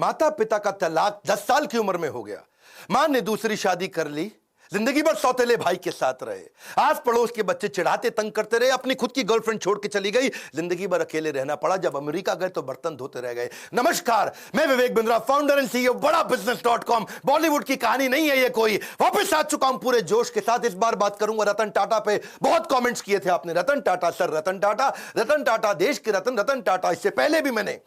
माता पिता का तलाक 10 साल की उम्र में हो गया। मां ने दूसरी शादी कर ली, जिंदगी भर सौतेले भाई के साथ रहे। आस पड़ोस के बच्चे चिढ़ाते तंग करते रहे, अपनी खुद की गर्लफ्रेंड छोड़ के चली गई, जिंदगी भर अकेले रहना पड़ा। जब अमेरिका गए तो बर्तन धोते रह गए। नमस्कार, मैं Vivek Bindra, founder and CEO बड़ा बिजनेस.com। बॉलीवुड की कहानी नहीं है ये कोई, वापस आ चुका हूं पूरे जोश के साथ। इस बार बात करूंगा रतन टाटा पे। बहुत कमेंट्स किए थे आपने, रतन टाटा सर, रतन टाटा, रतन टाटा देश के रतन, रतन टाटा। इससे पहले भी मैंने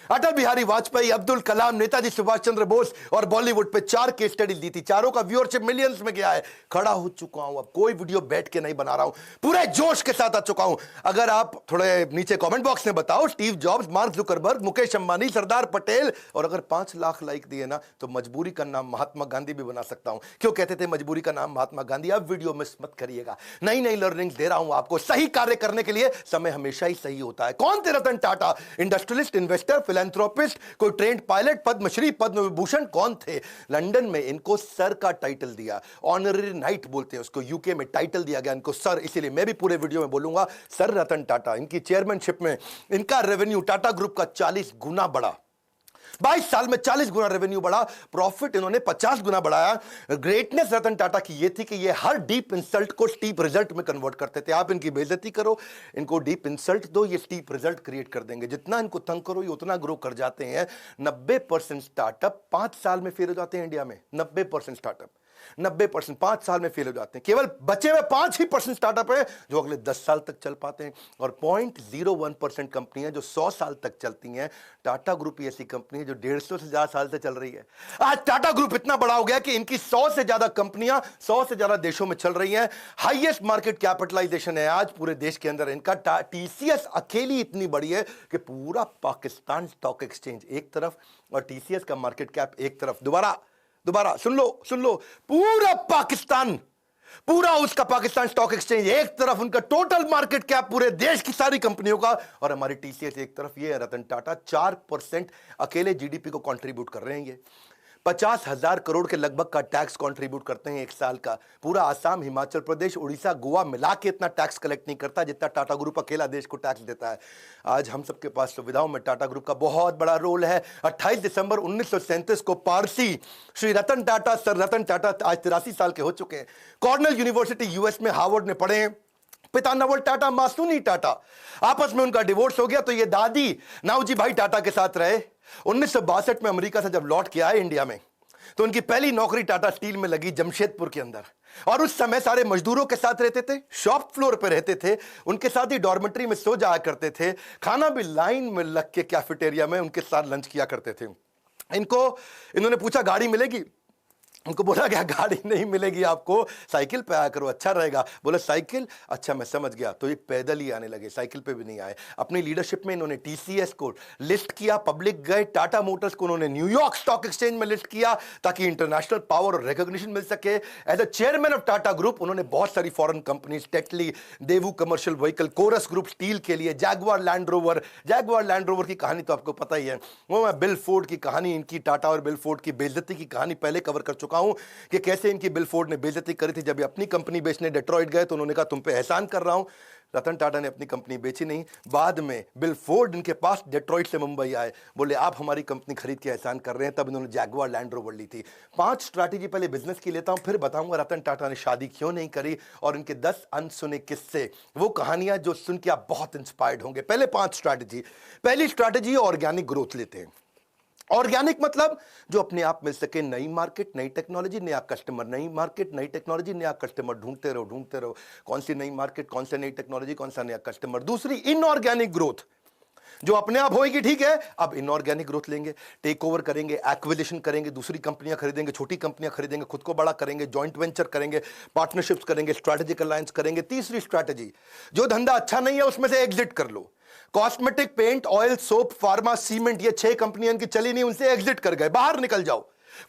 अटल बिहारी वाजपेयी, अब्दुल कलाम, नेताजी सुभाष चंद्र बोस और बॉलीवुड पे 4 केस स्टडी दी थी। चारों का व्यूअरशिप मिलियंस में गया है। खड़ा हो चुका हूं, अब कोई वीडियो बैठ के नहीं बना रहा हूं, पूरे जोश के साथ आ चुका हूं। अगर आप थोड़े नीचे कमेंट बॉक्स में बताओ, Steve Jobs, Mark Zuckerberg, Mukesh Ambani, Sardar Patel, और अगर 5 लाख लाइक दिए ना तो मजबूरी का नाम महात्मा गांधी भी बना सकता हूं। क्यों कहते थे मजबूरी का नाम महात्मा गांधी? अब वीडियो मिस मत करिएगा, नई नई लर्निंग दे रहा हूं आपको। सही कार्य करने के लिए समय हमेशा ही सही होता है। कौन थे Ratan Tata? Industrialist, investor, philanthropist, कोई ट्रेंड पायलट, पद्मश्री, पद्म विभूषण? कौन थे? लंदन में इनको सर का टाइटल दिया, ऑनररी नाइट बोलते हैं उसको। यूके में टाइटल दिया गया इनको सर, इसीलिए मैं भी पूरे वीडियो में बोलूंगा सर रतन टाटा। इनकी चेयरमैनशिप में इनका रेवेन्यू टाटा ग्रुप का 40 गुना बढ़ा। 22 साल में 40 गुना रेवेन्यू बढ़ा, प्रॉफिट इन्होंने 50 गुना बढ़ाया। ग्रेटनेस रतन टाटा की ये थी कि ये हर डीप इंसल्ट को स्टीप रिजल्ट में कन्वर्ट करते थे। आप इनकी बेइज्जती करो, इनको डीप इंसल्ट दो, ये स्टीप रिजल्ट क्रिएट कर देंगे। जितना इनको तंग करो ये उतना ग्रो कर जाते हैं। 90% स्टार्टअप 5 साल में फेल हो जाते हैं इंडिया में। 90% स्टार्टअप 90% 5 साल में फेल हो जाते हैं। केवल बचे हुए 5% स्टार्टअप है जो अगले 10 साल तक चल पाते हैं, और 0.01% कंपनियां जो 100 साल तक चलती हैं। टाटा ग्रुप ऐसी कंपनी है जो 150 से ज्यादा साल से चल रही है। आज टाटा ग्रुप इतना बड़ा हो गया कि इनकी 100 से ज्यादा कंपनियां 100 से ज्यादा देशों में चल रही हैं। हाईएस्ट मार्केट कैपिटलाइजेशन है आज पूरे देश के अंदर इनका। टीसीएस अकेली इतनी बड़ी है कि पूरा पाकिस्तान स्टॉक एक्सचेंज एक तरफ और टीसीएस का मार्केट कैप एक तरफ। दोबारा सुन लो, पूरा पाकिस्तान, पूरा उसका पाकिस्तान स्टॉक एक्सचेंज एक तरफ, उनका टोटल मार्केट कैप पूरे देश की सारी कंपनियों का, और हमारी टीसीएस एक तरफ। ये है रतन टाटा। 4% अकेले जीडीपी को कंट्रीब्यूट कर रहे हैं। ये 50,000 करोड़ के लगभग का टैक्स कंट्रीब्यूट करते हैं एक साल का। पूरा आसाम, हिमाचल प्रदेश, उड़ीसा, गोवा मिला के इतना टैक्स कलेक्ट नहीं करता जितना टाटा ग्रुप अकेला देश को टैक्स देता है। आज हम सबके पास सुविधाओं में टाटा ग्रुप का बहुत बड़ा रोल है। 28 दिसंबर 1937 को पारसी श्री रतन टाटा, सर रतन टाटा, आज 83 साल के हो चुके हैं। कॉर्नेल यूनिवर्सिटी यूएस में हार्वर्ड में पढ़े हैं। पिता नवल टाटा, मां सुनी टाटा। आपस में उनका डिवोर्स हो गया तो ये दादी नावजी भाई टाटा के साथ रहे। 1962 में अमेरिका से जब लौट के आए इंडिया में तो उनकी पहली नौकरी टाटा स्टील में लगी जमशेदपुर के अंदर, और उस समय सारे मजदूरों के साथ रहते थे, शॉप फ्लोर पे रहते थे, उनके साथ ही डॉर्मेट्री में सो जाया करते थे, खाना भी लाइन में लग के कैफेटेरिया में उनके साथ लंच किया करते थे। इन्होंने पूछा गाड़ी मिलेगी? उनको बोला गया गाड़ी नहीं मिलेगी आपको, साइकिल पे आया करो अच्छा रहेगा। बोला साइकिल, अच्छा मैं समझ गया। तो ये पैदल ही आने लगे, साइकिल पे भी नहीं आए। अपनी लीडरशिप में इन्होंने टीसीएस को लिस्ट किया, पब्लिक गए। टाटा मोटर्स को उन्होंने न्यूयॉर्क स्टॉक एक्सचेंज में लिस्ट किया ताकि इंटरनेशनल पावर और रिकॉग्निशन मिल सके। As a chairman of Tata group उन्होंने बहुत सारी foreign companies, Tetley, Daewoo commercial vehicle, Corus group steel के लिए, जैगवार लैंड रोवर की कहानी तो आपको पता ही है। वो मैं बिल फोर्ड की कहानी, इनकी टाटा और बिल फोर्ड की बेइज्जती की कहानी पहले कवर कर चुका हूं कि कैसे इनकी बिल फोर्ड ने बेइज्जती करी थी। जब ये अपनी कंपनी बेचने डेट्रॉइट गए तो उन्होंने कहा तुम पे एहसान कर रहा हूं। रतन टाटा ने अपनी कंपनी बेची नहीं। बाद में बिल फोर्ड इनके पास डेट्रॉइट से मुंबई आए, बोले आप हमारी कंपनी खरीद के एहसान कर रहे हैं। तब इन्होंने जैगवार लैंड रोवर ली थी। 5 स्ट्रैटेजी पहले बिजनेस की लेता हूं, फिर बताऊंगा रतन टाटा ने शादी क्यों नहीं करी और इनके 10 अनसुने किस्से, वो कहानियां जो सुन के आप बहुत इंस्पायर्ड होंगे। पहले 5 स्ट्रैटेजी। पहली स्ट्रैटेजी ऑर्गेनिक ग्रोथ लेते हैं। ऑर्गेनिक मतलब जो अपने आप मिल सके, नई मार्केट, नई टेक्नोलॉजी, नया कस्टमर, नई मार्केट, नई टेक्नोलॉजी, नया कस्टमर, ढूंढते रहो। कौन सी नई मार्केट, कौन सी नई टेक्नोलॉजी, कौन सा नया कस्टमर। दूसरी इनऑर्गेनिक ग्रोथ, जो अपने आप होगी ठीक है, अब इनऑर्गेनिक ग्रोथ लेंगे, टेक ओवर करेंगे, एक्विजिशन करेंगे, दूसरी कंपनियां खरीदेंगे, छोटी कंपनियां खरीदेंगे, खुद को बड़ा करेंगे, जॉइंट वेंचर करेंगे, पार्टनरशिप्स करेंगे, स्ट्रैटेजिक अलायंस करेंगे। तीसरी स्ट्रैटेजी, जो धंधा अच्छा नहीं है उसमें से एग्जिट कर लो। Cosmetic, paint, oil, soap, pharma, cement, ये 6 कंपनियां इनकी चली नहीं, उनसे एग्जिट कर गए, बाहर निकल जाओ,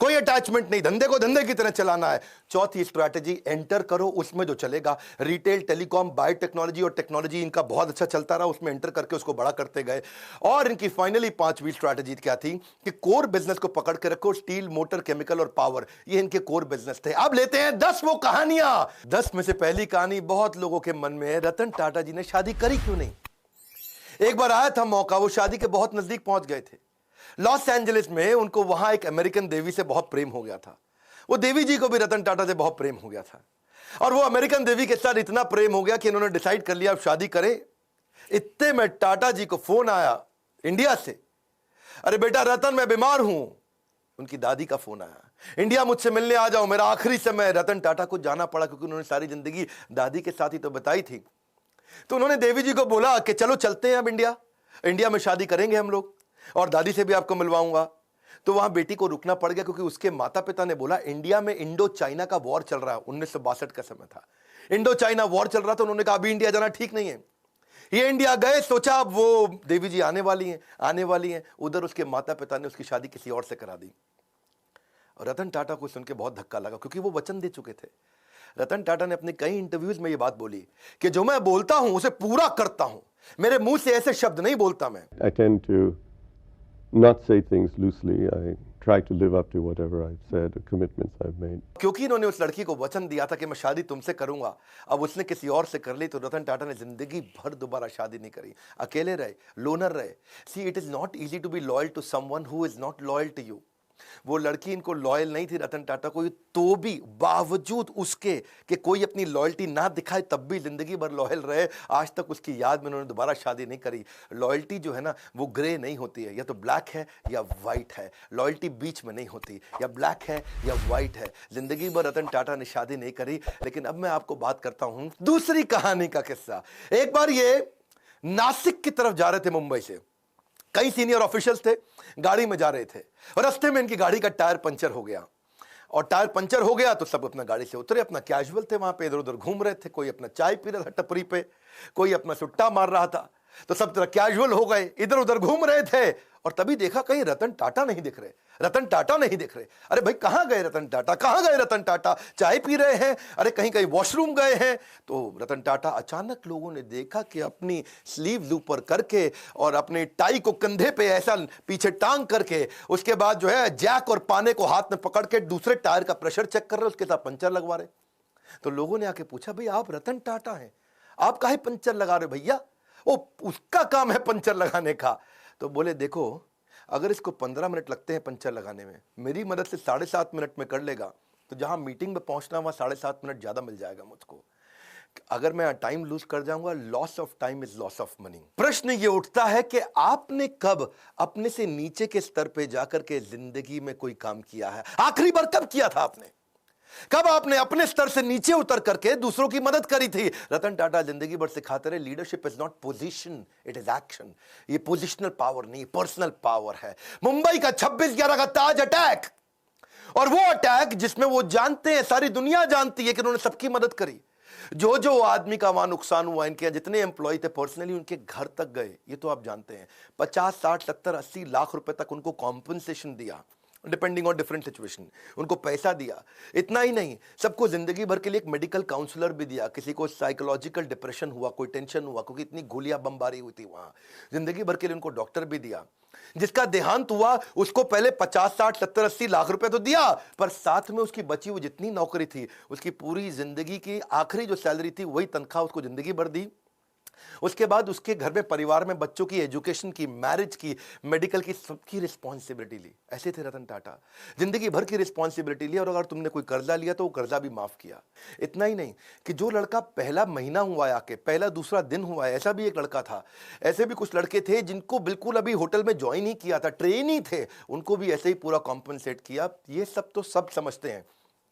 कोई अटैचमेंट नहीं, धंधे को धंधे की तरह चलाना है। चौथी स्ट्रैटेजी, एंटर करो उसमें जो चलेगा। रिटेल, टेलीकॉम, बायोटेक्नोलॉजी और टेक्नोलॉजी इनका बहुत अच्छा चलता रहा, उसमें एंटर करके उसको बड़ा करते गए। और इनकी फाइनली 5वीं स्ट्रैटेजी क्या थी कि कोर बिजनेस को पकड़ के रखो। स्टील, मोटर, केमिकल और पावर, ये इनके कोर बिजनेस थे। अब लेते हैं 10 वो कहानियां। 10 में से पहली कहानी बहुत लोगों के मन में है, रतन टाटा जी ने शादी करी क्यों नहीं। एक बार आया था मौका, वो शादी के बहुत नजदीक पहुंच गए थे। लॉस एंजलिस में उनको वहां एक अमेरिकन देवी से बहुत प्रेम हो गया था। वो देवी जी को भी रतन टाटा से बहुत प्रेम हो गया था और वो अमेरिकन देवी के साथ इतना प्रेम हो गया कि इन्होंने डिसाइड कर लिया अब शादी करें। इतने में टाटा जी को फोन आया इंडिया से, अरे बेटा रतन मैं बीमार हूं। उनकी दादी का फोन आया, इंडिया मुझसे मिलने आ जाओ, मेरा आखिरी समय। रतन टाटा को जाना पड़ा क्योंकि उन्होंने सारी जिंदगी दादी के साथ ही तो बताई थी। तो उन्होंने देवी जी को बोला कि चलो चलते हैं अब इंडिया में शादी करेंगे हम लोग और दादी से भी आपको मिलवाऊंगा। तो वहां बेटी को रुकना पड़ गया क्योंकि उसके माता पिता ने बोला इंडिया में इंडो चाइना का वॉर चल रहा है, 1962 का समय था, इंडो चाइना वॉर चल रहा था। उन्होंने कहा अभी इंडिया जाना ठीक नहीं है। ये इंडिया गए, सोचा अब वो देवी जी आने वाली हैं। उधर उसके माता पिता ने उसकी शादी किसी और से करा दी। और रतन टाटा को सुन के बहुत धक्का लगा क्योंकि वो वचन दे चुके थे। रतन टाटा ने अपने कई इंटरव्यूज में ये बात बोली कि जो मैं बोलता हूं उसे पूरा करता हूं, मेरे मुंह से ऐसे शब्द नहीं बोलता मैं। I tend to not say things loosely. I try to live up to whatever I've said, the commitments I've made. क्योंकि इन्होंने उस लड़की को वचन दिया था कि मैं शादी तुमसे करूंगा, अब उसने किसी और से कर ली तो रतन टाटा ने जिंदगी भर दोबारा शादी नहीं करी, अकेले रहे, लोनर रहे। See it is not easy to be loyal to someone who is not loyal to you. वो लड़की इनको लॉयल नहीं थी रतन टाटा को, तो भी बावजूद उसके कि कोई अपनी लॉयल्टी ना दिखाए तब भी जिंदगी भर लॉयल रहे। आज तक उसकी याद में उन्होंने दोबारा शादी नहीं करी। लॉयल्टी जो है ना वो ग्रे नहीं होती है, या तो ब्लैक है या वाइट है। लॉयल्टी बीच में नहीं होती, या ब्लैक है या वाइट है। जिंदगी भर रतन टाटा ने शादी नहीं करी। लेकिन अब मैं आपको बात करता हूं दूसरी कहानी का किस्सा। एक बार ये नासिक की तरफ जा रहे थे मुंबई से, कई सीनियर ऑफिशियल्स थे, गाड़ी में जा रहे थे और रास्ते में इनकी गाड़ी का टायर पंचर हो गया। और टायर पंचर हो गया तो सब अपना गाड़ी से उतरे, अपना कैजुअल थे, वहां पे इधर उधर घूम रहे थे। कोई अपना चाय पी रहा था टपरी पे, कोई अपना सुट्टा मार रहा था। तो सब तरह कैजुअल हो गए, इधर उधर घूम रहे थे। और तभी देखा कहीं रतन टाटा नहीं दिख रहे, रतन टाटा नहीं दिख रहे। अरे भाई कहां गए रतन टाटा, कहां गए रतन टाटा? चाय पी रहे हैं, अरे कहीं कहीं वॉशरूम गए हैं। तो रतन टाटा अचानक लोगों ने देखा कि अपनी स्लीव ऊपर करके और अपने टाई को कंधे पे ऐसा पीछे टांग करके, उसके बाद जो है जैक और पाने को हाथ में पकड़ के दूसरे टायर का प्रेशर चेक कर रहे, उसके साथ पंचर लगवा रहे। तो लोगों ने आके पूछा भाई आप रतन टाटा हैं, आप काहे पंचर लगा रहे भैया? वो उसका काम है पंचर लगाने का। तो बोले देखो अगर इसको 15 मिनट लगते हैं पंचर लगाने में, मेरी मदद से 7.5 मिनट में कर लेगा, तो जहां मीटिंग में पहुंचना वहां 7.5 मिनट ज्यादा मिल जाएगा मुझको। अगर मैं टाइम लूज कर जाऊंगा, loss of time is loss of money. प्रश्न ये उठता है कि आपने कब अपने से नीचे के स्तर पे जाकर के जिंदगी में कोई काम किया है? आखिरी बार कब किया था आपने? कब आपने अपने स्तर से नीचे उतर करके दूसरों की मदद करी थी? रतन टाटा जिंदगी भर सिखाते रहे leadership is not position, it is action. ये पोजिशनल पावर नहीं, पर्सनल पावर है। मुंबई का 26/11 का ताज अटैक, और वो अटैक जिसमें वो जानते हैं, सारी दुनिया जानती है कि उन्होंने सबकी मदद करी। जो जो आदमी का वहां नुकसान हुआ, इनके जितने एम्प्लॉय थे पर्सनली उनके घर तक गए, ये तो आप जानते हैं। 50, 60, 70, 80 लाख रुपए तक उनको कॉम्पनसेशन दिया, डिपेंडिंग ऑन डिफरेंट सिचुएशन, उनको पैसा दिया। इतना ही नहीं, सबको जिंदगी भर के लिए एक मेडिकल काउंसलर भी दिया। किसी को साइकोलॉजिकल डिप्रेशन हुआ, कोई टेंशन हुआ क्योंकि इतनी गोलियां बमबारी हुई थी वहां, जिंदगी भर के लिए उनको डॉक्टर भी दिया। जिसका देहांत हुआ उसको पहले 50, 60, 70, 80 लाख रुपए तो दिया, पर साथ में उसकी बची हुई जितनी नौकरी थी, उसकी पूरी जिंदगी की आखिरी जो सैलरी थी वही तनख्वाह उसको जिंदगी भर दी। उसके बाद उसके घर में, परिवार में बच्चों की एजुकेशन की, मैरिज की, मेडिकल की, सबकी रिस्पॉन्सिबिलिटी ली। ऐसे थे रतन टाटा, जिंदगी भर की रिस्पॉन्सिबिलिटी ली। और अगर तुमने कोई कर्जा लिया तो वो कर्जा भी माफ किया। इतना ही नहीं कि जो लड़का पहला महीना हुआ है आके, पहला दूसरा दिन हुआ है, ऐसा भी एक लड़का था। ऐसे भी कुछ लड़के थे जिनको बिल्कुल अभी होटल में ज्वाइन ही किया था, ट्रेन ही थे, उनको भी ऐसे ही पूरा कॉम्पनसेट किया। ये सब तो सब समझते हैं,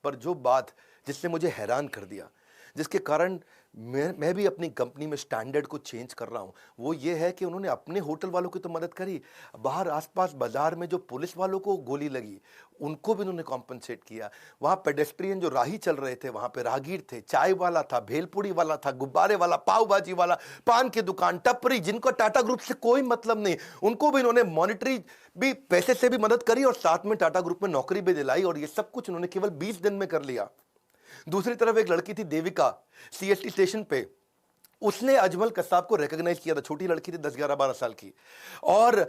पर जो बात जिसने मुझे हैरान कर दिया, जिसके कारण मैं भी अपनी कंपनी में स्टैंडर्ड को चेंज कर रहा हूं, वो ये है कि उन्होंने अपने होटल वालों की तो मदद करी, बाहर आसपास बाजार में जो पुलिस वालों को गोली लगी उनको भी उन्होंने कॉम्पनसेट किया। वहां पेडेस्ट्रियन जो राही चल रहे थे, वहां पे राहगीर थे, चाय वाला था, भेलपुड़ी वाला था, गुब्बारे वाला, पाव भाजी वाला, पान की दुकान, टपरी, जिनको टाटा ग्रुप से कोई मतलब नहीं, उनको भी इन्होंने मॉनिटरी भी पैसे से भी मदद करी और साथ में टाटा ग्रुप में नौकरी भी दिलाई। और ये सब कुछ उन्होंने केवल 20 दिन में कर लिया। दूसरी तरफ एक लड़की थी देविका, सीएसटी स्टेशन पे, उसने अजमल कसाब को रिकॉग्नाइज किया था। छोटी लड़की थी, 10, 11, 12 साल की, और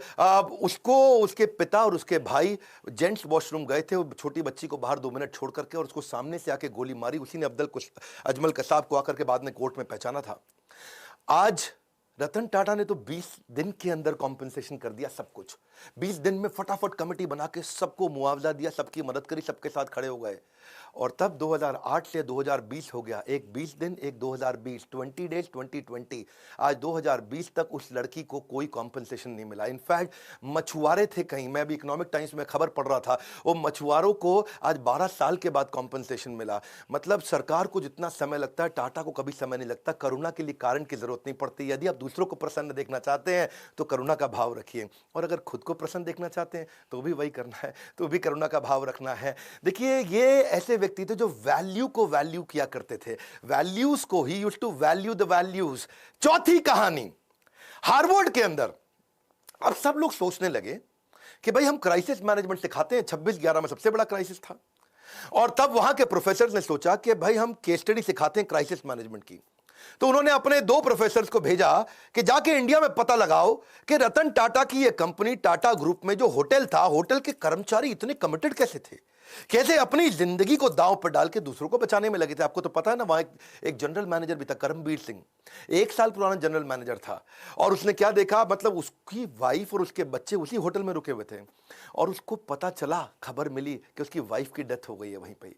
उसको उसके पिता और उसके भाई जेंट्स वॉशरूम गए थे, छोटी बच्ची को बाहर 2 मिनट छोड़ करके, और उसको सामने से आके गोली मारी। उसी ने अजमल कसाब को आकर के बाद में कोर्ट में पहचाना था। आज रतन टाटा ने तो 20 दिन के अंदर कॉम्पनसेशन कर दिया सब कुछ। 20 दिन में फटाफट कमेटी बना के सबको मुआवजा दिया, सबकी मदद करी, सबके साथ खड़े हो गए। और तब 2008 से 2020 हो गया, एक 20 दिन एक 2020, 20 डेज 2020। आज 2020 तक उस लड़की को कोई कॉम्पनसेशन नहीं मिला। इनफैक्ट मछुआरे थे कहीं, मैं अभी इकोनॉमिक टाइम्स में खबर पढ़ रहा था, वो मछुआरों को आज 12 साल के बाद कॉम्पनसेशन मिला। मतलब सरकार को जितना समय लगता है, टाटा को कभी समय नहीं लगता। करुणा के लिए कारण की जरूरत नहीं पड़ती। यदि आप दूसरों को प्रसन्न देखना चाहते हैं तो करुणा का भाव रखिए, और अगर खुद को प्रसन्न देखना चाहते हैं तो भी वही करना है, तो भी करुणा का भाव रखना है। देखिए, ये ऐसे व्यक्ति थे जो वैल्यू को वैल्यू किया करते थे, वैल्यूज को ही used to value the values. चौथी कहानी, हार्वर्ड के अंदर अब सब लोग सोचने लगे कि भाई हम क्राइसिस मैनेजमेंट सिखाते हैं, 26/11 में सबसे बड़ा क्राइसिस था, और तब वहां के प्रोफेसर ने सोचा कि भाई हम केस स्टडी सिखाते हैं क्राइसिस मैनेजमेंट की। तो उन्होंने अपने 2 प्रोफेसर्स को भेजा कि जाके इंडिया में पता लगाओ कि रतन टाटा की ये कंपनी टाटा ग्रुप में जो होटल था, होटल के कर्मचारी इतने कमिटेड कैसे थे, कैसे अपनी जिंदगी को दांव पर डाल के दूसरों को बचाने में लगे थे। आपको तो पता है ना, वहां एक जनरल मैनेजर भी था, करमबीर सिंह, 1 साल पुराना जनरल मैनेजर था, और उसने क्या देखा, मतलब उसकी वाइफ और उसके बच्चे उसी होटल में रुके हुए थे, और उसको पता चला, खबर मिली कि उसकी वाइफ की डेथ हो गई है वहीं पे,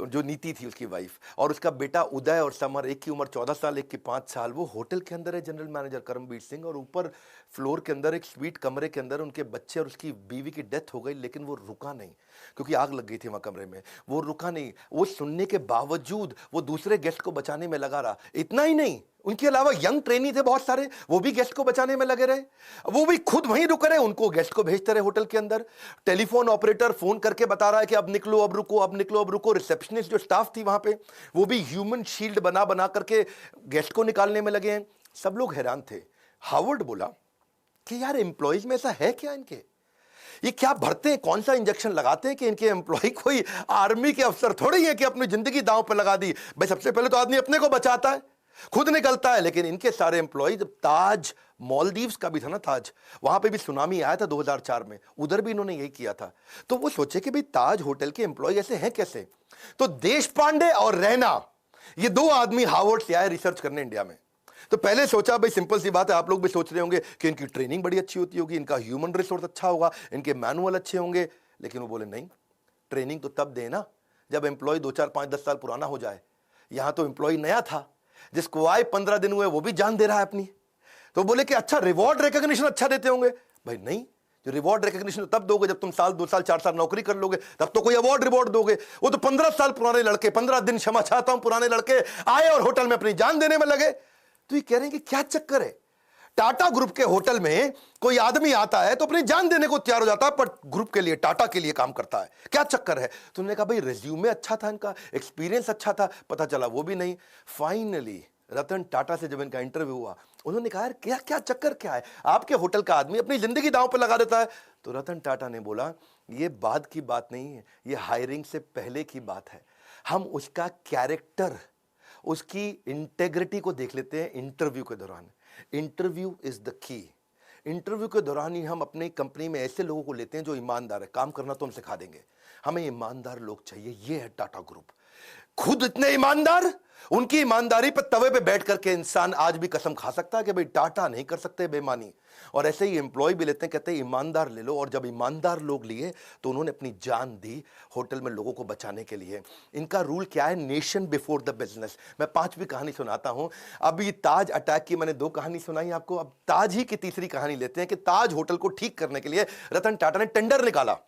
जो नीति थी उसकी वाइफ, और उसका बेटा उदय और समर, एक की उम्र 14 साल, एक की 5 साल, वो होटल के अंदर है जनरल मैनेजर करमबीर सिंह, और ऊपर फ्लोर के अंदर एक स्वीट कमरे के अंदर उनके बच्चे और उसकी बीवी की डेथ हो गई। लेकिन वो रुका नहीं, क्योंकि आग लग गई थी वहां कमरे में। वो रुका नहीं, वो सुनने के बावजूद वो दूसरे गेस्ट को बचाने में लगा रहा। इतना ही नहीं, उनके अलावा यंग ट्रेनी थे बहुत सारे, वो भी गेस्ट को बचाने में लगे रहे, वो भी खुद वहीं रुक रहे, उनको गेस्ट को भेजते रहे होटल के अंदर। टेलीफोन ऑपरेटर फोन करके बता रहा है कि अब निकलो, अब रुको, अब निकलो, अब रुको। रिसेप्शनिस्ट जो स्टाफ थी वहां पे, वो भी ह्यूमन शील्ड बना बना करके गेस्ट को निकालने में लगे हैं। सब लोग हैरान थे। हार्वर्ड बोला कि यार एम्प्लॉइज में ऐसा है क्या, इनके ये क्या भरते हैं, कौन सा इंजेक्शन लगाते हैं कि इनके एम्प्लॉय कोई आर्मी के अफसर थोड़ी है कि अपनी जिंदगी दांव पर लगा दी। भाई सबसे पहले तो आदमी अपने को बचाता है, खुद निकलता है। लेकिन इनके सारे एम्प्लॉय, ताज मालदीव्स का भी था ना ताज, वहां पे भी सुनामी आया था 2004 में, उधर भी इन्होंने यही किया था। तो वो सोचे कि भाई ताज होटल के एम्प्लॉय ऐसे हैं कैसे। तो देश पांडे और रैना, ये 2 आदमी हार्वर्ड से आए रिसर्च करने इंडिया में। तो पहले सोचा भाई सिंपल सी बात है, आप लोग भी सोच रहे होंगे कि इनकी ट्रेनिंग बड़ी अच्छी होती होगी, इनका ह्यूमन रिसोर्स अच्छा होगा, इनके मैनुअल अच्छे होंगे। लेकिन वो बोले नहीं, ट्रेनिंग तो तब देना जब एम्प्लॉय 2, 4, 5, 10 साल पुराना हो जाए। यहां तो एम्प्लॉय नया था, जिसको आए 15 दिन हुए वो भी जान दे रहा है अपनी। तो बोले कि अच्छा रिवॉर्ड रिकॉग्निशन अच्छा देते होंगे। भाई नहीं, जो रिवॉर्ड रिकॉग्निशन तब दोगे जब तुम साल 2 साल 4 साल नौकरी कर लोगे, तब तो कोई अवार्ड रिवॉर्ड दोगे। वो तो 15 साल पुराने लड़के, 15 दिन क्षमा चाहता हूं, पुराने लड़के आए और होटल में अपनी जान देने में लगे। तो ये कह रहे हैं कि क्या चक्कर है, टाटा ग्रुप के होटल में कोई आदमी आता है तो अपनी जान देने को तैयार हो जाता है, पर ग्रुप के लिए, टाटा के लिए काम करता है, क्या चक्कर है। तो उन्होंने कहा भाई रिज्यूमे अच्छा था, इनका एक्सपीरियंस अच्छा था, पता चला वो भी नहीं। फाइनली रतन टाटा से जब इनका इंटरव्यू हुआ, उन्होंने कहा यार क्या क्या चक्कर क्या है, आपके होटल का आदमी अपनी जिंदगी दांव पर लगा देता है। तो रतन टाटा ने बोला ये बाद की बात नहीं है, ये हायरिंग से पहले की बात है। हम उसका कैरेक्टर, उसकी इंटेग्रिटी को देख लेते हैं इंटरव्यू के दौरान। Interview is the key. Interview के दौरान ही हम अपनी कंपनी में ऐसे लोगों को लेते हैं जो ईमानदार है। काम करना तो हम सिखा देंगे, हमें ईमानदार लोग चाहिए। ये है टाटा ग्रुप, खुद इतने ईमानदार, उनकी ईमानदारी पर तवे पे बैठ करके इंसान आज भी कसम खा सकता है कि भाई टाटा नहीं कर सकते बेईमानी। और ऐसे ही एम्प्लॉय भी लेते हैं, कहते हैं ईमानदार ले लो। और जब ईमानदार लोग लिए तो उन्होंने अपनी जान दी होटल में लोगों को बचाने के लिए। इनका रूल क्या है, नेशन बिफोर द बिजनेस। मैं 5वीं कहानी सुनाता हूं। अभी ताज अटैक की मैंने 2 कहानी सुनाई आपको, अब ताज ही की तीसरी कहानी लेते हैं कि ताज होटल को ठीक करने के लिए रतन टाटा ने टेंडर निकाला।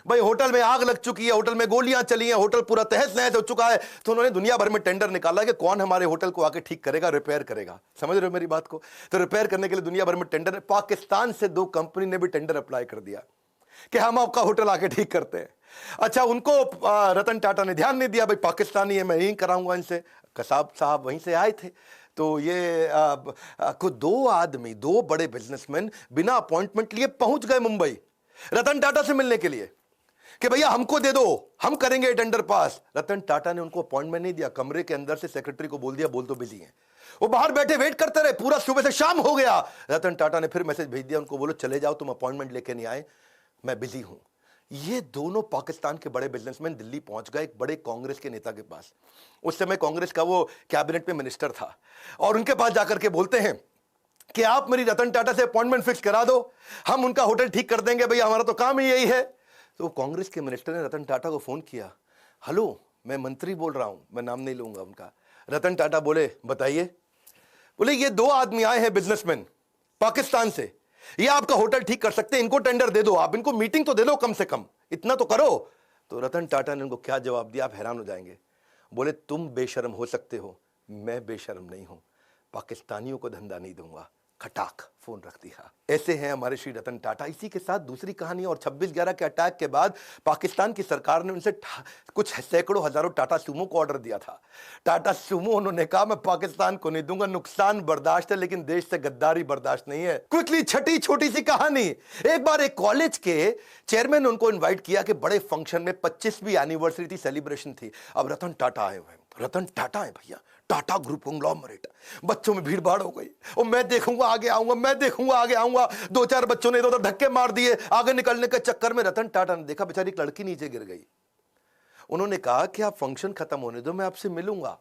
भाई होटल में आग लग चुकी है, होटल में गोलियां चली हैं, होटल पूरा तहस नहस हो चुका है। तो उन्होंने दुनिया भर में टेंडर निकाला कि कौन हमारे होटल को आके ठीक करेगा, रिपेयर करेगा। समझ रहे हो मेरी बात को। तो रिपेयर करने के लिए दुनिया भर में टेंडर, पाकिस्तान से 2 कंपनी ने भी टेंडर अप्लाई कर दिया कि हम आपका होटल आके ठीक करते हैं। अच्छा, उनको रतन टाटा ने ध्यान नहीं दिया, भाई पाकिस्तानी है, मैं यही कराऊंगा इनसे। कसाब साहब वहीं से आए थे। तो ये को 2 आदमी, 2 बड़े बिजनेसमैन बिना अपॉइंटमेंट लिए पहुंच गए मुंबई रतन टाटा से मिलने के लिए कि भैया हमको दे दो, हम करेंगे टेंडर पास। रतन टाटा ने उनको अपॉइंटमेंट नहीं दिया, कमरे के अंदर से सेक्रेटरी को बोल दिया बोल तो बिजी हैं। वो बाहर बैठे वेट करते रहे, पूरा सुबह से शाम हो गया। रतन टाटा ने फिर मैसेज भेज दिया उनको, बोलो चले जाओ, तुम अपॉइंटमेंट लेके नहीं आए, मैं बिजी हूं। ये दोनों पाकिस्तान के बड़े बिजनेसमैन दिल्ली पहुंच गए एक बड़े कांग्रेस के नेता के पास। उस समय कांग्रेस का वो कैबिनेट में मिनिस्टर था, और उनके पास जाकर के बोलते हैं कि आप मेरी रतन टाटा से अपॉइंटमेंट फिक्स करा दो, हम उनका होटल ठीक कर देंगे, भैया हमारा तो काम ही यही है। तो कांग्रेस के मिनिस्टर ने रतन टाटा को फोन किया, हेलो मैं मंत्री बोल रहा हूं, मैं नाम नहीं लूंगा उनका। रतन टाटा बोले बताइए। बोले ये दो आदमी आए हैं बिजनेसमैन पाकिस्तान से, ये आपका होटल ठीक कर सकते हैं, इनको टेंडर दे दो, आप इनको मीटिंग तो दे दो, कम से कम इतना तो करो। तो रतन टाटा ने उनको क्या जवाब दिया, आप हैरान हो जाएंगे। बोले तुम बेशर्म हो सकते हो, मैं बेशर्म नहीं हूं, पाकिस्तानियों को धंधा नहीं दूंगा। खटाक फोन रख दिया। ऐसे हैं हमारे श्री रतन टाटा। इसी के साथ दूसरी कहानी, और 26/11 के अटैक के बाद पाकिस्तान की सरकार ने उनसे कुछ सैकड़ों हजारों टाटा सूमो को ऑर्डर दिया था। टाटा सूमो उन्होंने कहा मैं पाकिस्तान को नहीं दूंगा, नुकसान बर्दाश्त है लेकिन देश से गद्दारी बर्दाश्त नहीं है। क्विकली छठी छोटी सी कहानी, एक बार एक कॉलेज के चेयरमैन ने उनको इन्वाइट किया कि बड़े फंक्शन में 25वीं एनिवर्सरी थी, सेलिब्रेशन थी। अब रतन टाटा आए हुए, रतन टाटा है भैया, टाटा ग्रुप कंग्लोमरेट। बच्चों में भीड़ भाड़ हो गई, और मैं देखूंगा आगे आऊंगा, मैं देखूंगा आगे आऊंगा। 2-4 बच्चों ने इधर धक्के मार दिए आगे निकलने के चक्कर में। रतन टाटा ने देखा बेचारी एक लड़की नीचे गिर गई। उन्होंने कहा कि आप फंक्शन खत्म होने दो, मैं आपसे मिलूंगा।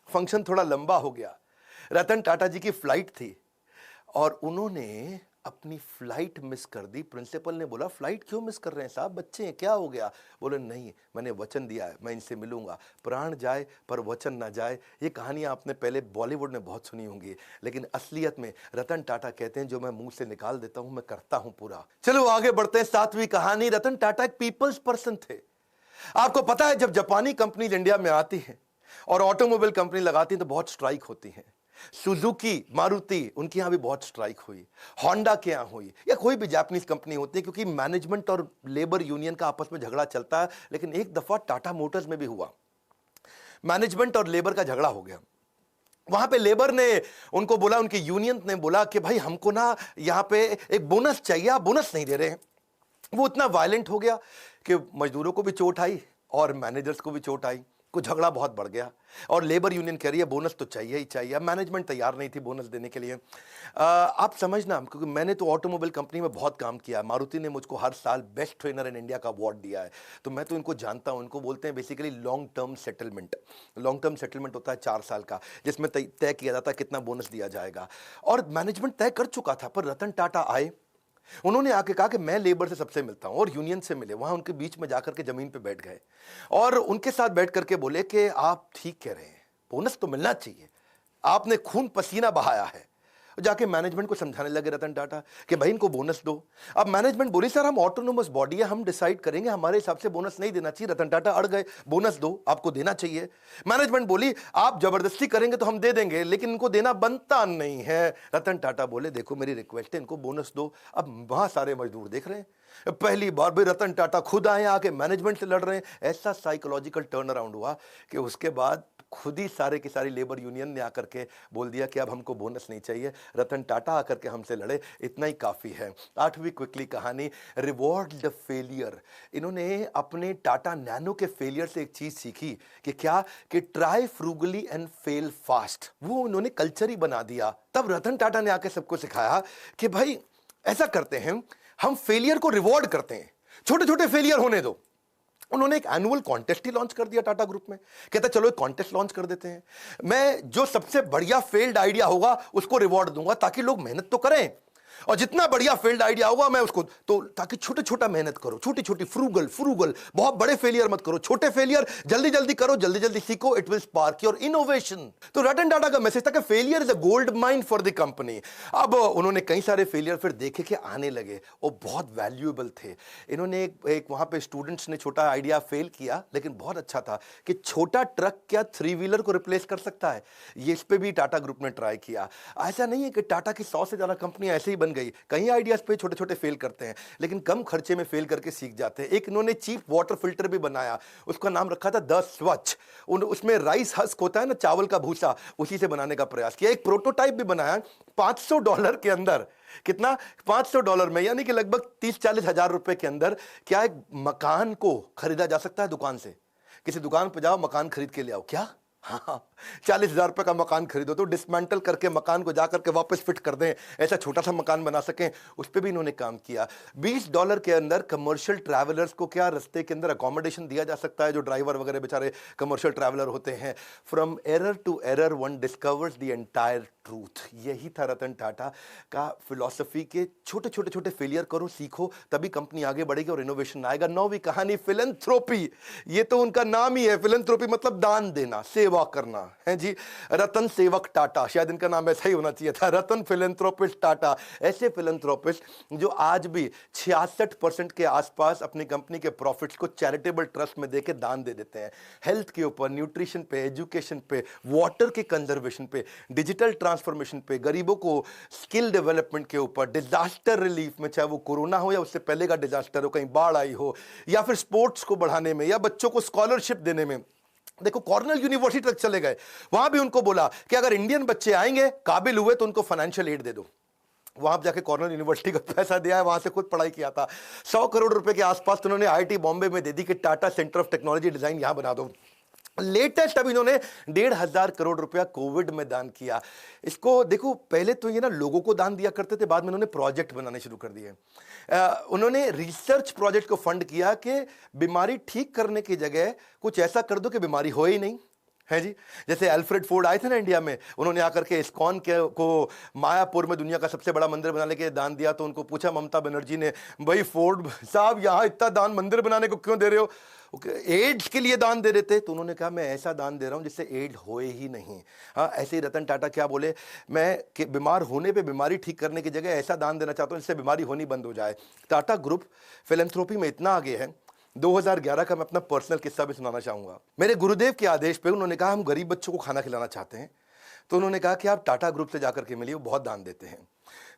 फंक्शन थोड़ा लंबा हो गया, रतन टाटा जी की फ्लाइट थी और उन्होंने अपनी फ्लाइट मिस कर दी। प्रिंसिपल ने बोला फ्लाइट क्यों मिस कर रहे हैं साहब, बच्चे हैं, क्या हो गया? बोले नहीं, मैंने वचन दिया है, मैं इनसे मिलूंगा, प्राण जाए पर वचन ना जाए। ये कहानियां आपने पहले बॉलीवुड में बहुत सुनी होंगी, लेकिन असलियत में रतन टाटा कहते हैं जो मैं मुंह से निकाल देता हूं मैं करता हूं पूरा। चलो आगे बढ़ते हैं। 7वीं कहानी, रतन टाटा एक पीपल्स पर्सन थे। आपको पता है जब जापानी कंपनी इंडिया में आती है और ऑटोमोबाइल कंपनी लगाती है तो बहुत स्ट्राइक होती है। सुजुकी, मारुति, उनके यहां भी बहुत स्ट्राइक हुई, होंडा के यहां हुई, या कोई भी जापानीज कंपनी होती है, क्योंकि मैनेजमेंट और लेबर यूनियन का आपस में झगड़ा चलता है। लेकिन एक दफा टाटा मोटर्स में भी हुआ, मैनेजमेंट और लेबर का झगड़ा हो गया। वहां पे लेबर ने उनको बोला, उनकी यूनियन ने बोला कि भाई हमको ना यहां पे एक बोनस चाहिए, आप बोनस नहीं दे रहे हैं। वो इतना वायलेंट हो गया कि मजदूरों को भी चोट आई और मैनेजर्स को भी चोट आई, कुछ झगड़ा बहुत बढ़ गया। और लेबर यूनियन कह रही है बोनस तो चाहिए ही चाहिए। अब मैनेजमेंट तैयार नहीं थी बोनस देने के लिए। आप समझना, क्योंकि मैंने तो ऑटोमोबाइल कंपनी में बहुत काम किया, मारुति ने मुझको हर साल बेस्ट ट्रेनर इन इंडिया का अवार्ड दिया है, तो मैं तो इनको जानता हूं। इनको बोलते हैं basically long term settlement. Long term settlement होता है 4 साल का, जिसमें तय किया जाता है कितना बोनस दिया जाएगा। और मैनेजमेंट तय कर चुका था, पर रतन टाटा आए, उन्होंने आके कहा कि मैं लेबर से सबसे मिलता हूं, और यूनियन से मिले। वहां उनके बीच में जाकर के जमीन पे बैठ गए और उनके साथ बैठ करके बोले कि आप ठीक कह रहे हैं, बोनस तो मिलना चाहिए, आपने खून पसीना बहाया है। जाके मैनेजमेंट को समझाने लगे रतन टाटा कि भाई इनको बोनस दो। अब मैनेजमेंट बोली सर हम ऑटोनोमस बॉडी है, हम डिसाइड करेंगे, हमारे हिसाब से बोनस नहीं देना चाहिए। रतन टाटा अड़ गए, बोनस दो, आपको देना चाहिए। मैनेजमेंट बोली आप जबरदस्ती करेंगे तो हम दे देंगे, लेकिन इनको देना बनता नहीं है। रतन टाटा बोले देखो मेरी रिक्वेस्ट है, इनको बोनस दो। अब वहां सारे मजदूर देख रहे हैं, पहली बार भी रतन टाटा खुद आए, आके मैनेजमेंट से लड़ रहे हैं। ऐसा साइकोलॉजिकल टर्न अराउंड हुआ कि उसके बाद खुद ही सारे की सारी लेबर यूनियन ने आकर के बोल दिया कि अब हमको बोनस नहीं चाहिए, रतन टाटा आकर के हमसे लड़े, इतना ही काफी है। 8वीं क्विकली कहानी, रिवॉर्ड द फेलियर। इन्होंने अपने टाटा नैनो के फेलियर से एक चीज सीखी कि क्या, कि try frugally and fail fast. वो उन्होंने कल्चर ही बना दिया। तब रतन टाटा ने आकर सबको सिखाया कि भाई ऐसा करते हैं, हम फेलियर को रिवॉर्ड करते हैं, छोटे छोटे फेलियर होने दो। उन्होंने एक एनुअल कॉन्टेस्ट ही लॉन्च कर दिया टाटा ग्रुप में। कहता चलो एक कॉन्टेस्ट लॉन्च कर देते हैं, मैं जो सबसे बढ़िया फेल्ड आइडिया होगा उसको रिवॉर्ड दूंगा, ताकि लोग मेहनत तो करें, और जितना बढ़िया फेल्ड आइडिया होगा मैं उसको, तो ताकि छोटे छोटा मेहनत करो, छोटी छोटी फ्रूगल, बहुत बड़े फेलियर मत करो, छोटे फेलियर जल्दी जल्दी करो, जल्दी जल्दी सीखो, it will spark your innovation. तो रतन टाटा का मैसेज था कि failure is a gold mine for the company. अब उन्होंने कई सारे फेलियर फिर देखे कि आने लगे, वो बहुत वैल्यूएबल थे। इन्होंने एक वहां पे स्टूडेंट्स ने छोटा आइडिया फेल किया, लेकिन बहुत अच्छा था कि छोटा ट्रक क्या 3 व्हीलर को रिप्लेस कर सकता है। ये इस पे भी टाटा ग्रुप ने ट्राई किया। ऐसा नहीं है कि टाटा की 100 से ज्यादा कंपनी ऐसे ही बन गई, कई आइडियाज पे छोटे छोटे फेल करते हैं, लेकिन कम खर्चे में फेल करके सीख जाते हैं। एक इन्होंने चीप वाटर फिल्टर भी बनाया, उसका नाम रखा था द स्वच्छ। उसमें राइस हस्क होता है ना, चावल का भूसा, उसी से बनाने का प्रयास किया। एक प्रोटोटाइप भी बनाया $500 के अंदर। कितना? $500 में, यानी कि लगभग 30-40 हजार रुपए के अंदर क्या एक मकान को खरीदा जा सकता है दुकान से। किसी दुकान पर जाओ, मकान खरीद के ले आओ, क्या? हाँ, 40,000 रुपए का मकान खरीदो तो डिसमेंटल करके मकान को जाकर के वापस फिट कर दें, ऐसा छोटा सा मकान बना सकें, उस पर भी इन्होंने काम किया। $20 के अंदर कमर्शियल ट्रैवलर्स को क्या रास्ते के अंदर अकोमोडेशन दिया जा सकता है, जो ड्राइवर वगैरह बेचारे कमर्शियल ट्रैवलर होते हैं। From error to error one discovers the entire truth. यही था रतन टाटा का फिलॉसफी के छोटे छोटे छोटे फेलियर करो, सीखो, तभी कंपनी आगे बढ़ेगी और इनोवेशन आएगा। नौवीं कहानी फिलैंथ्रोपी, ये तो उनका नाम ही है। फिलैंथ्रोपी मतलब दान देना, सेवा करना है जी। रतन सेवक टाटा, शायद इनका नाम ऐसा ही होना चाहिए था, रतन फिलैंथ्रोपिस्ट टाटा। ऐसे फिलैंथ्रोपिस्ट जो आज भी 66% के आसपास अपनी कंपनी के प्रॉफिट्स को चैरिटेबल ट्रस्ट में देके दान दे देते हैं। हेल्थ के ऊपर, न्यूट्रिशन पे, एजुकेशन पे, वाटर के कंजर्वेशन पे, डिजिटल ट्रांसफॉर्मेशन पे, गरीबों को स्किल डेवलपमेंट के ऊपर, डिजास्टर रिलीफ में, चाहे वो कोरोना हो या उससे पहले का डिजास्टर हो, कहीं बाढ़ आई हो, या फिर स्पोर्ट्स को बढ़ाने में, या बच्चों को स्कॉलरशिप देने में। देखो कॉर्नेल यूनिवर्सिटी तक चले गए, वहां भी उनको बोला कि अगर इंडियन बच्चे आएंगे, काबिल हुए, तो उनको फाइनेंशियल एड दे दो। वहां जाके कॉर्नेल यूनिवर्सिटी का पैसा दिया है, वहां से खुद पढ़ाई किया था। 100 करोड़ रुपए के आसपास तो उन्होंने आईआईटी बॉम्बे में दे दी कि Tata centre of technology design यहां बना दो। लेटेस्ट अभी इन्होंने 1,500 करोड़ रुपया कोविड में दान किया। इसको देखो, पहले तो ये ना लोगों को दान दिया करते थे, बाद में उन्होंने प्रोजेक्ट बनाने शुरू कर दिए। उन्होंने रिसर्च प्रोजेक्ट को फंड किया कि बीमारी ठीक करने की जगह कुछ ऐसा कर दो कि बीमारी हो ही नहीं, है जी। जैसे अल्फ्रेड फोर्ड आए थे ना इंडिया में, उन्होंने आकर के इस्कॉन के को मायापुर में दुनिया का सबसे बड़ा मंदिर बनाने के दान दिया। तो उनको पूछा ममता बनर्जी ने, भाई फोर्ड साहब यहाँ इतना दान मंदिर बनाने को क्यों दे रहे हो? एड्स के लिए दान दे रहे थे। तो उन्होंने कहा मैं ऐसा दान दे रहा हूं जिससे एड्स होए ही नहीं। हाँ, ऐसे ही रतन टाटा क्या बोले, मैं बीमार होने पे बीमारी ठीक करने की जगह ऐसा दान देना चाहता हूं जिससे बीमारी होनी बंद हो जाए। टाटा ग्रुप फिलैंथ्रोपी में इतना आगे है। 2011 का मैं अपना पर्सनल किस्सा भी सुनाना चाहूंगा। मेरे गुरुदेव के आदेश पे उन्होंने कहा हम गरीब बच्चों को खाना खिलाना चाहते हैं। तो उन्होंने कहा कि आप टाटा ग्रुप से जाकर के मिलिए, वो बहुत दान देते हैं।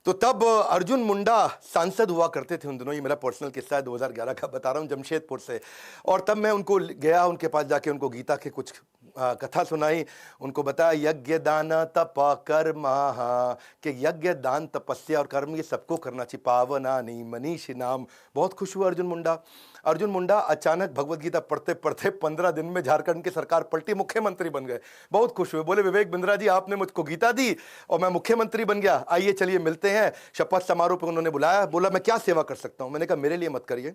तो तब अर्जुन मुंडा सांसद हुआ करते थे उन दिनों, ये मेरा पर्सनल किस्सा है, 2011 का बता रहा हूँ, जमशेदपुर से। और तब मैं उनको गया, उनके पास जाके उनको गीता के कुछ कथा सुनाई, उनको बताया यज्ञ दान तप कर्म, कि यज्ञ दान तपस्या और कर्म ये सबको करना चाहिए, पावनानि मनीषी नाम। बहुत खुश हुआ अर्जुन मुंडा अचानक भगवत गीता पढ़ते पढ़ते 15 दिन में झारखंड की सरकार पलटी, मुख्यमंत्री बन गए। बहुत खुश हुए, बोले विवेक बिंद्रा जी आपने मुझको गीता दी और मैं मुख्यमंत्री बन गया, आइए चलिए मिलते हैं। शपथ समारोह पर उन्होंने बुलाया, बोला मैं क्या सेवा कर सकता हूं? मैंने कहा मेरे लिए मत करिए,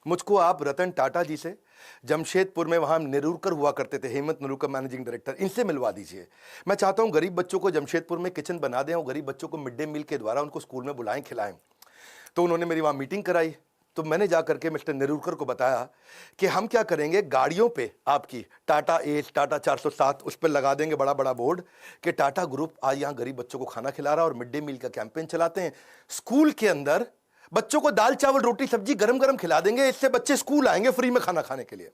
मुझको आप रतन टाटा जी से, जमशेदपुर में वहां नेरुरकर हुआ करते थे, हेमंत नेरुरकर मैनेजिंग डायरेक्टर, इनसे मिलवा दीजिए। मैं चाहता हूं गरीब बच्चों को जमशेदपुर में किचन बना दें और गरीब बच्चों को मिड डे मील के द्वारा उनको स्कूल में बुलाएं, खिलाएं। तो उन्होंने मेरी वहां मीटिंग कराई। तो मैंने जाकर के मिस्टर नेरुरकर को बताया कि हम क्या करेंगे, गाड़ियों पे आपकी टाटा एस, टाटा 407 उस पर लगा देंगे बड़ा बड़ा बोर्ड कि टाटा ग्रुप आज यहाँ गरीब बच्चों को खाना खिला रहा है और मिड डे मील का कैंपेन चलाते हैं। स्कूल के अंदर बच्चों को दाल चावल रोटी सब्जी गरम गरम खिला देंगे, इससे बच्चे स्कूल आएंगे फ्री में खाना खाने के लिए।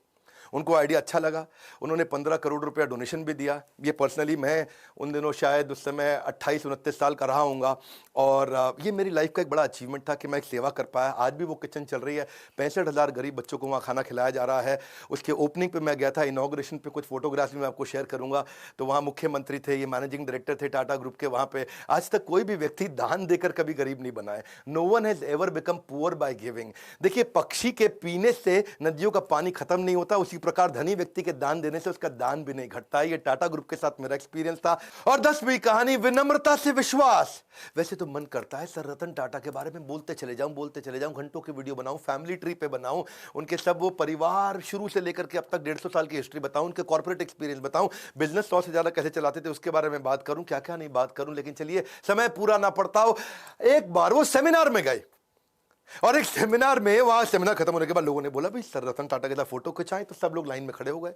उनको आइडिया अच्छा लगा, उन्होंने 15 करोड़ रुपया डोनेशन भी दिया। ये पर्सनली मैं उन दिनों शायद उस समय 28-29 साल का रहा हूँगा और ये मेरी लाइफ का एक बड़ा अचीवमेंट था कि मैं एक सेवा कर पाया। आज भी वो किचन चल रही है, 65,000 गरीब बच्चों को वहाँ खाना खिलाया जा रहा है। उसके ओपनिंग पे मैं गया था, इनॉग्रेशन पे कुछ फोटोग्राफ्स भी मैं आपको शेयर करूँगा। तो वहाँ मुख्यमंत्री थे, ये मैनेजिंग डायरेक्टर थे टाटा ग्रुप के। वहाँ पे आज तक कोई भी व्यक्ति दान देकर कभी गरीब नहीं बना है। No one has ever become poor by giving. देखिए पक्षी के पीने से नदियों का पानी खत्म नहीं होता, उसी प्रकार धनी व्यक्ति के दान देने से उसका दान भी नहीं घटता। ये टाटा ग्रुप के साथ मेरा एक्सपीरियंस था। और 10वीं कहानी विनम्रता से विश्वास। वैसे तो मन करता है सर रतन टाटा के बारे में बोलते चले जाऊं, घंटों की वीडियो बनाऊं, फैमिली ट्री पे बनाऊं, उनके सब वो परिवार शुरू से लेकर के अब तक 150 साल की हिस्ट्री बताऊं, उनके कॉर्पोरेट एक्सपीरियंस बताऊं, बिजनेस 100 से ज्यादा कैसे चलाते थे उसके बारे में बात करूं, क्या क्या नहीं बात करूं। लेकिन चलिए समय पूरा ना पड़ता हो। एक बार वो सेमिनार में गए और एक सेमिनार में, वहां सेमिनार खत्म होने के बाद लोगों ने बोला भाई सर रतन टाटा के साथ फोटो खिंचाएं, तो सब लोग लाइन में खड़े हो गए।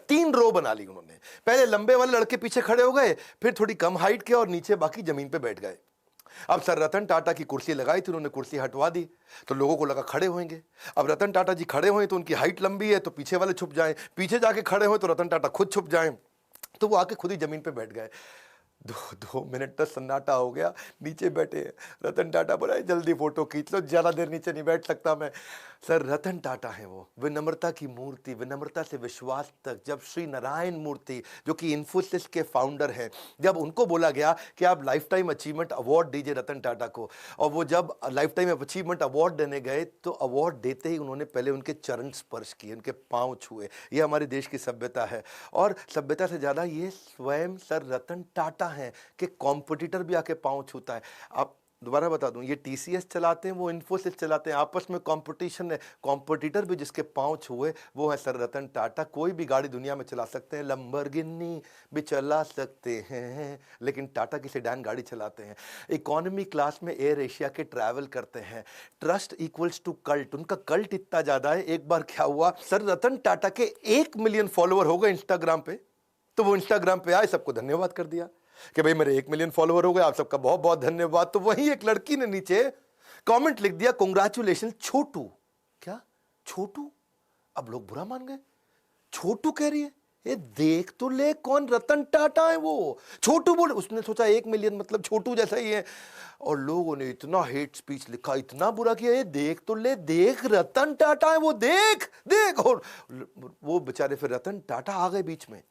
3 रो बना ली उन्होंने, पहले लंबे वाले लड़के पीछे खड़े हो गए, फिर थोड़ी कम हाइट के और नीचे बाकी जमीन पे बैठ गए। अब सर रतन टाटा की कुर्सी लगाई थी, उन्होंने कुर्सी हटवा दी तो लोगों को लगा खड़े होंगे। अब रतन टाटा जी खड़े हुए तो उनकी हाइट लंबी है तो पीछे वाले छुप जाएं, पीछे जाके खड़े हुए तो रतन टाटा खुद छुप जाएं, तो वो आके खुद ही जमीन पे बैठ गए। 2 मिनट तक सन्नाटा हो गया, नीचे बैठे। रतन टाटा बोला जल्दी फोटो खींच लो, ज्यादा देर नीचे नहीं बैठ सकता मैं। सर रतन टाटा है वो, विनम्रता की मूर्ति, विनम्रता से विश्वास तक। जब श्री नारायण मूर्ति जो कि इन्फोसिस के फाउंडर हैं, जब उनको बोला गया कि आप लाइफ टाइम अचीवमेंट अवार्ड दीजिए रतन टाटा को, और वो जब लाइफ टाइम अचीवमेंट अवार्ड देने गए तो अवार्ड देते ही उन्होंने पहले उनके चरण स्पर्श किए, उनके पांव छुए। ये हमारे देश की सभ्यता है, और सभ्यता से ज्यादा ये स्वयं सर रतन टाटा हैं कि कॉम्पिटिटर भी आके पांव छूता है। आप दोबारा बता दूं, ये टीसीएस चलाते हैं, वो इन्फोसिस चलाते हैं, आपस में कंपटीशन है। कॉम्पिटिटर भी जिसके पांव छुए वो है सर रतन टाटा। कोई भी गाड़ी दुनिया में चला सकते हैं, लंबरगिनी भी चला सकते हैं, लेकिन टाटा की सेडान गाड़ी चलाते हैं। इकोनॉमी क्लास में एयर एशिया के ट्रैवल करते हैं। ट्रस्ट इक्वल्स टू कल्ट, उनका कल्ट इतना ज्यादा है। एक बार क्या हुआ, सर रतन टाटा के 1 मिलियन फॉलोअर हो गए इंस्टाग्राम पे, तो वो इंस्टाग्राम पे आए, सबको धन्यवाद कर दिया कि भाई मेरे 1 मिलियन फॉलोअर हो गए, आप सबका बहुत बहुत धन्यवाद। तो वहीं एक लड़की ने नीचे कमेंट लिख दिया, कांग्रेचुलेशन छोटू। क्या छोटू? अब लोग बुरा मान गए, छोटू कह रही है, ये देख तो ले कौन रतन टाटा है वो, छोटू बोले। उसने सोचा 1 मिलियन मतलब छोटू जैसा ही है, और लोगों ने इतना हेट स्पीच लिखा, इतना बुरा किया, ये देख तो ले, देख रतन टाटा है वो, देख देख। और वो बेचारे फिर रतन टाटा आ गए बीच में,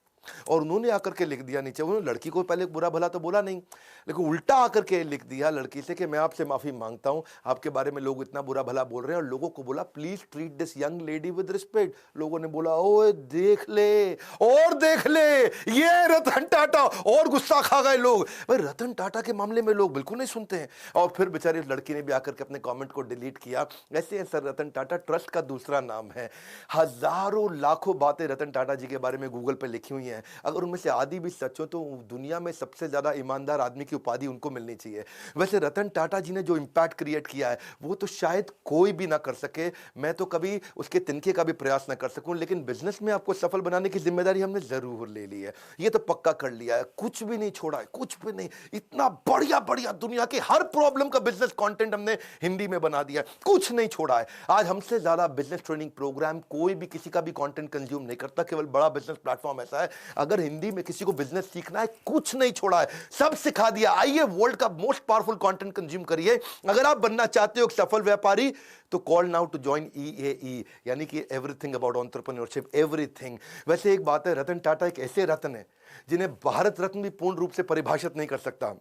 और उन्होंने आकर के लिख दिया नीचे, उन्होंने लड़की को पहले बुरा भला तो बोला नहीं, लेकिन उल्टा आकर के लिख दिया लड़की से कि मैं आपसे माफी मांगता हूं, आपके बारे में लोग इतना बुरा भला बोल रहे हैं। और लोगों को बोला please treat this young lady with respect. लोगों ने बोला ओए देख ले, और देख ले, ये रतन टाटा, और गुस्सा खा गए लोग। भाई रतन टाटा के मामले में लोग बिल्कुल नहीं सुनते हैं। और फिर बेचारी लड़की ने भी आकर के अपने कॉमेंट को डिलीट किया। ऐसे है सर रतन टाटा, ट्रस्ट का दूसरा नाम है। हजारों लाखों बातें रतन टाटा जी के बारे में गूगल पे लिखी हुई हैं, अगर उनमें से आधी भी सच हो तो दुनिया में सबसे ज्यादा ईमानदार आदमी की उपाधि उनको मिलनी चाहिए। वैसे रतन टाटा जी ने जो इंपैक्ट क्रिएट किया है वो तो शायद कोई भी ना कर सके, मैं तो कभी उसके तिनके का भी प्रयास ना कर सकूं, लेकिन बिजनेस में आपको सफल बनाने की जिम्मेदारी हमने जरूर ले ली है, ये तो पक्का कर लिया है, कुछ भी नहीं छोड़ा है, कुछ भी नहीं। इतना बढ़िया बढ़िया दुनिया के हर प्रॉब्लम का बिजनेस कंटेंट हमने हिंदी में बना दिया, कुछ नहीं छोड़ा है। आज हमसे ज्यादा बिजनेस ट्रेनिंग प्रोग्राम कोई भी किसी का भी कंटेंट कंज्यूम नहीं करता, केवल बड़ा बिजनेस प्लेटफॉर्म ऐसा है। अगर हिंदी में किसी को बिजनेस सीखना है, कुछ नहीं छोड़ा है, सब सिखा दिया। आइए वर्ल्ड का मोस्ट पावरफुल कंटेंट कंज्यूम करिए। अगर आप बनना चाहते हो एक सफल व्यापारी तो call now to join EAE, यानी कि एवरीथिंग अबाउट एंटरप्रेन्योरशिप, एवरीथिंग। वैसे एक बात है, रतन टाटा एक ऐसे रत्न है जिन्हें भारत रत्न भी पूर्ण रूप से परिभाषित नहीं कर सकता,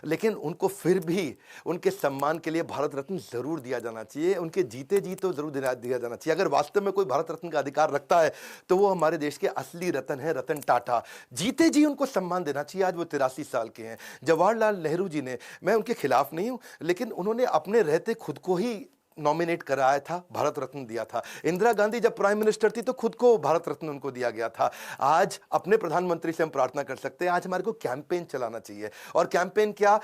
लेकिन उनको फिर भी उनके सम्मान के लिए भारत रत्न जरूर दिया जाना चाहिए। उनके जीते जी तो जरूर दिया जाना चाहिए। अगर वास्तव में कोई भारत रत्न का अधिकार रखता है तो वो हमारे देश के असली रत्न है, रतन टाटा। जीते जी उनको सम्मान देना चाहिए। आज वो 83 साल के हैं। जवाहरलाल नेहरू जी ने, मैं उनके खिलाफ नहीं हूं, लेकिन उन्होंने अपने रहते खुद को ही नॉमिनेट कराया था, भारत रत्न दिया था। इंदिरा गांधी जब प्राइम मिनिस्टर थी तो खुद को भारत रत्न उनको दिया गया था। आज अपने प्रधानमंत्री से हम प्रार्थना कर सकते हैं, आज हमारे को कैंपेन चलाना चाहिए। और कैंपेन क्या?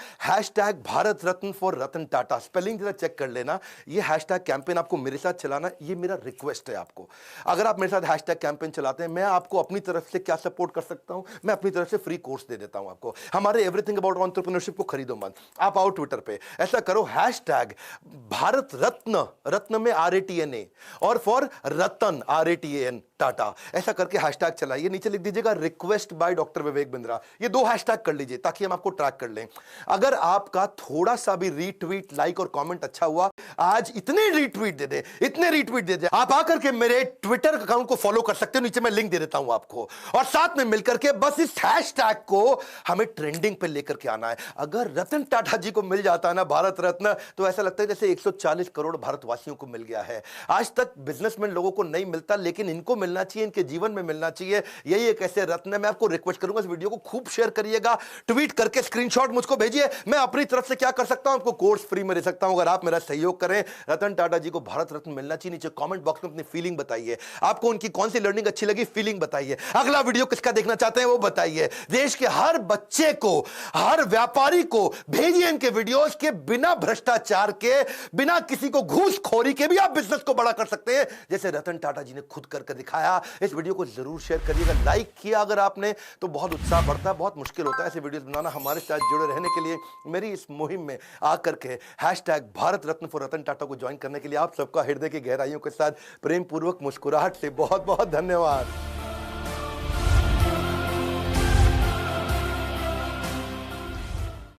#भारत रत्न फॉर रतन टाटा। स्पेलिंग जरा चेक कर लेना। ये हैशटैग कैंपेन आपको मेरे साथ चलाना, ये मेरा रिक्वेस्ट है आपको। अगर आप मेरे साथ हैशटैग कैंपेन चलाते हैं, मैं आपको अपनी तरफ से क्या सपोर्ट कर सकता हूं, मैं अपनी तरफ से फ्री कोर्स दे देता हूं आपको। हमारे एवरीथिंग अबाउट एंटरप्रेन्योरशिप को खरीदो मत, आप आओ ट्विटर पे, ऐसा करो #भारत रत्न, रत्न में RATNA और फॉर रतन RATAN टाटा, ऐसा करके हैशटैग चलाइए। नीचे लिख दीजिएगा request by doctor Vivek Bindra. ये 2 हैशटैग कर लीजिए ताकि हम आपको ट्रैक कर लें। अगर आपका थोड़ा सा भी रीट्वीट, लाइक और कमेंट अच्छा हुआ, आज इतने रीट्वीट दे दे, इतने रीट्वीट दे दे, आप आकर के मेरे ट्विटर अकाउंट को फॉलो कर सकते हो, नीचे मैं लिंक दे देता हूं आपको। और साथ में मिलकर के बस इस हैशटैग को हमें ट्रेंडिंग पे लेकर के आना है। अगर रतन टाटा जी को मिल जाता है ना भारत रत्न, तो ऐसा लगता है जैसे 140 करोड़ भारतवासियों को मिल गया है। आज तक बिजनेसमैन लोगों को नहीं मिलता, लेकिन इनको मिलना चाहिए, इनके जीवन में मिलना चाहिए। यही एक ऐसे रत्न है। मैं आपको रिक्वेस्ट करूंगा इस वीडियो को खूब शेयर करिएगा, ट्वीट करके स्क्रीनशॉट मुझको भेजिए। मैं अपनी तरफ से क्या कर सकता हूं, आपको कोर्स फ्री में दे सकता हूं अगर आप मेरा सहयोग करें। रतन टाटा जी को भारत रत्न मिलना चाहिए। नीचे कमेंट बॉक्स में अपनी फीलिंग बताइए, आपको उनकी कौन सी लर्निंग अच्छी लगी, फीलिंग बताइए। अगला वीडियो किसका देखना चाहते हैं वो बताइए। देश के हर बच्चे को, हर व्यापारी को भेजिए इनके वीडियोस के, बिना भ्रष्टाचार के, बिना किसी को घूसखोरी के भी आप बिजनेस को बड़ा कर सकते हैं, जैसे रतन टाटा जी ने खुद करके दिखाया। इस वीडियो को जरूर शेयर करिएगा। लाइक किया अगर आपने तो बहुत उत्साह बढ़ता है। बहुत मुश्किल होता है ऐसे वीडियोस बनाना। हमारे साथ जुड़े रहने के लिए, मेरी इस मुहिम में आकर के #भारत रत्न फॉर रतन टाटा को ज्वाइन करने के लिए आप सबका हृदय की गहराइयों के साथ प्रेम पूर्वक मुस्कुराहट से बहुत बहुत धन्यवाद।